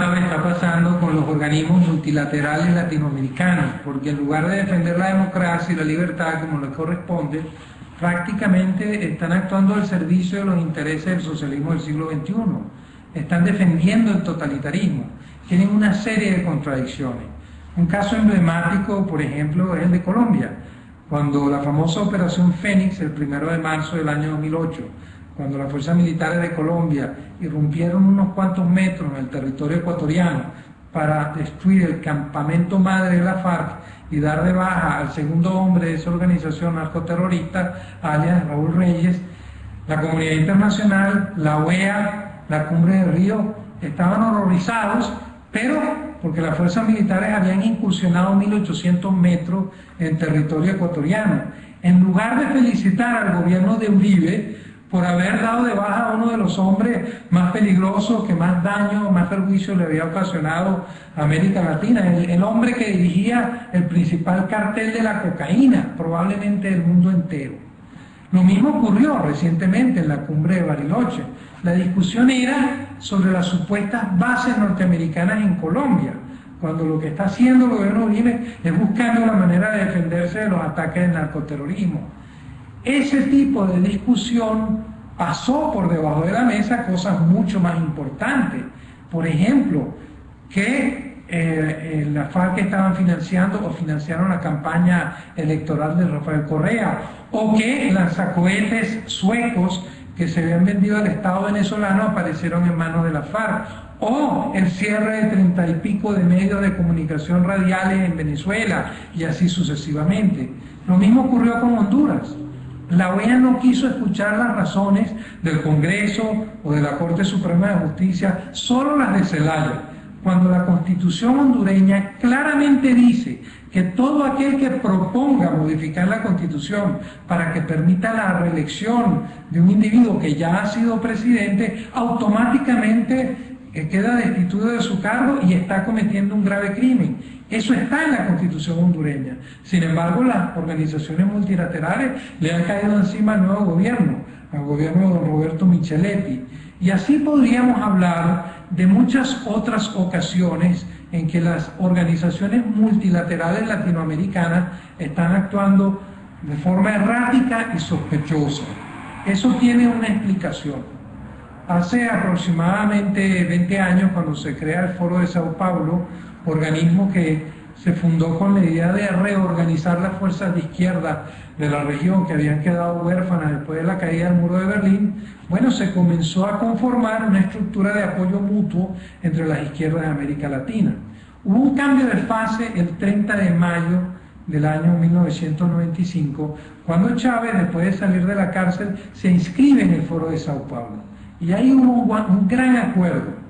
Chávez está pasando con los organismos multilaterales latinoamericanos, porque en lugar de defender la democracia y la libertad como les corresponde, prácticamente están actuando al servicio de los intereses del socialismo del siglo XXI. Están defendiendo el totalitarismo. Tienen una serie de contradicciones. Un caso emblemático, por ejemplo, es el de Colombia, cuando la famosa Operación Fénix, el 1 de marzo del año 2008, cuando las fuerzas militares de Colombia irrumpieron unos cuantos metros en el territorio ecuatoriano para destruir el campamento madre de la FARC y dar de baja al segundo hombre de esa organización narcoterrorista, alias Raúl Reyes, la comunidad internacional, la OEA, la Cumbre de Río, estaban horrorizados, pero porque las fuerzas militares habían incursionado 1800 metros en territorio ecuatoriano. En lugar de felicitar al gobierno de Uribe por haber dado de baja a uno de los hombres más peligrosos, que más daño, más perjuicio le había ocasionado a América Latina, el hombre que dirigía el principal cartel de la cocaína, probablemente del mundo entero. Lo mismo ocurrió recientemente en la cumbre de Bariloche. La discusión era sobre las supuestas bases norteamericanas en Colombia, cuando lo que está haciendo el gobierno Uribe es buscando la manera de defenderse de los ataques del narcoterrorismo. Ese tipo de discusión pasó por debajo de la mesa cosas mucho más importantes. Por ejemplo, que la FARC estaban financiando o financiaron la campaña electoral de Rafael Correa, o que lanzacohetes suecos que se habían vendido al Estado venezolano aparecieron en manos de la FARC, o el cierre de 30 y pico de medios de comunicación radiales en Venezuela, y así sucesivamente. Lo mismo ocurrió con Honduras. La OEA no quiso escuchar las razones del Congreso o de la Corte Suprema de Justicia, solo las de Zelaya, cuando la Constitución hondureña claramente dice que todo aquel que proponga modificar la Constitución para que permita la reelección de un individuo que ya ha sido presidente, automáticamente queda destituido de su cargo y está cometiendo un grave crimen. Eso está en la Constitución hondureña. Sin embargo, las organizaciones multilaterales le han caído encima al nuevo gobierno, al gobierno de don Roberto Micheletti. Y así podríamos hablar de muchas otras ocasiones en que las organizaciones multilaterales latinoamericanas están actuando de forma errática y sospechosa. Eso tiene una explicación. Hace aproximadamente 20 años, cuando se crea el Foro de Sao Paulo, organismo que se fundó con la idea de reorganizar las fuerzas de izquierda de la región que habían quedado huérfanas después de la caída del muro de Berlín, bueno, se comenzó a conformar una estructura de apoyo mutuo entre las izquierdas de América Latina. Hubo un cambio de fase el 30 de mayo del año 1995, cuando Chávez, después de salir de la cárcel, se inscribe en el Foro de Sao Paulo. Y ahí hubo un gran acuerdo.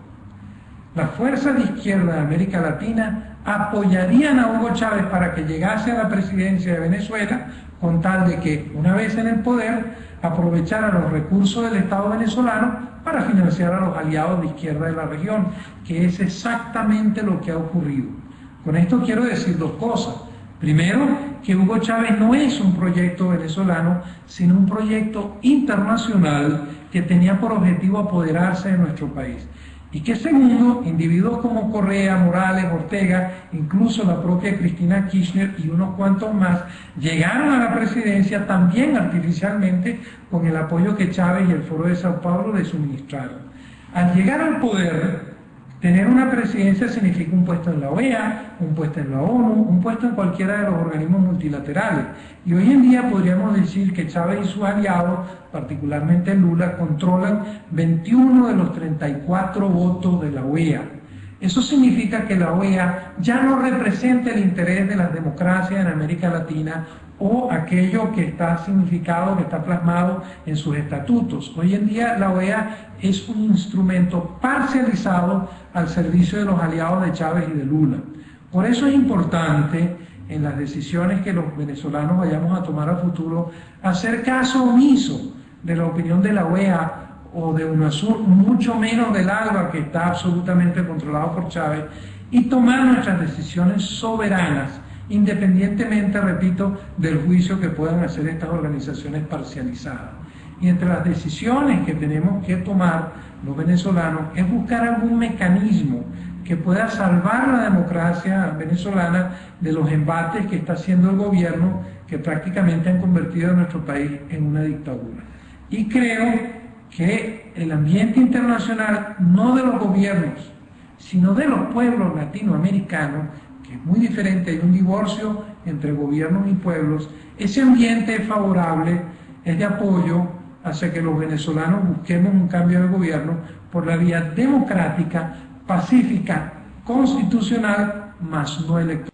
Las fuerzas de izquierda de América Latina apoyarían a Hugo Chávez para que llegase a la presidencia de Venezuela, con tal de que, una vez en el poder, aprovechara los recursos del Estado venezolano para financiar a los aliados de izquierda de la región, que es exactamente lo que ha ocurrido. Con esto quiero decir dos cosas. Primero, que Hugo Chávez no es un proyecto venezolano, sino un proyecto internacional que tenía por objetivo apoderarse de nuestro país. Y que segundo, individuos como Correa, Morales, Ortega, incluso la propia Cristina Kirchner y unos cuantos más, llegaron a la presidencia también artificialmente con el apoyo que Chávez y el Foro de Sao Paulo le suministraron. Al llegar al poder, tener una presidencia significa un puesto en la OEA, un puesto en la ONU, un puesto en cualquiera de los organismos multilaterales. Y hoy en día podríamos decir que Chávez y sus aliados, particularmente Lula, controlan 21 de los 34 votos de la OEA. Eso significa que la OEA ya no representa el interés de las democracias en América Latina o aquello que está significado, que está plasmado en sus estatutos. Hoy en día la OEA es un instrumento parcializado al servicio de los aliados de Chávez y de Lula. Por eso es importante, en las decisiones que los venezolanos vayamos a tomar a futuro, hacer caso omiso de la opinión de la OEA o de UNASUR, mucho menos del ALBA, que está absolutamente controlado por Chávez, y tomar nuestras decisiones soberanas, independientemente, repito, del juicio que puedan hacer estas organizaciones parcializadas. Y entre las decisiones que tenemos que tomar los venezolanos es buscar algún mecanismo que pueda salvar la democracia venezolana de los embates que está haciendo el gobierno, que prácticamente han convertido a nuestro país en una dictadura. Y creo que el ambiente internacional, no de los gobiernos, sino de los pueblos latinoamericanos, que es muy diferente, hay un divorcio entre gobiernos y pueblos, ese ambiente es favorable, es de apoyo hacia que los venezolanos busquemos un cambio de gobierno por la vía democrática, pacífica, constitucional, más no electoral.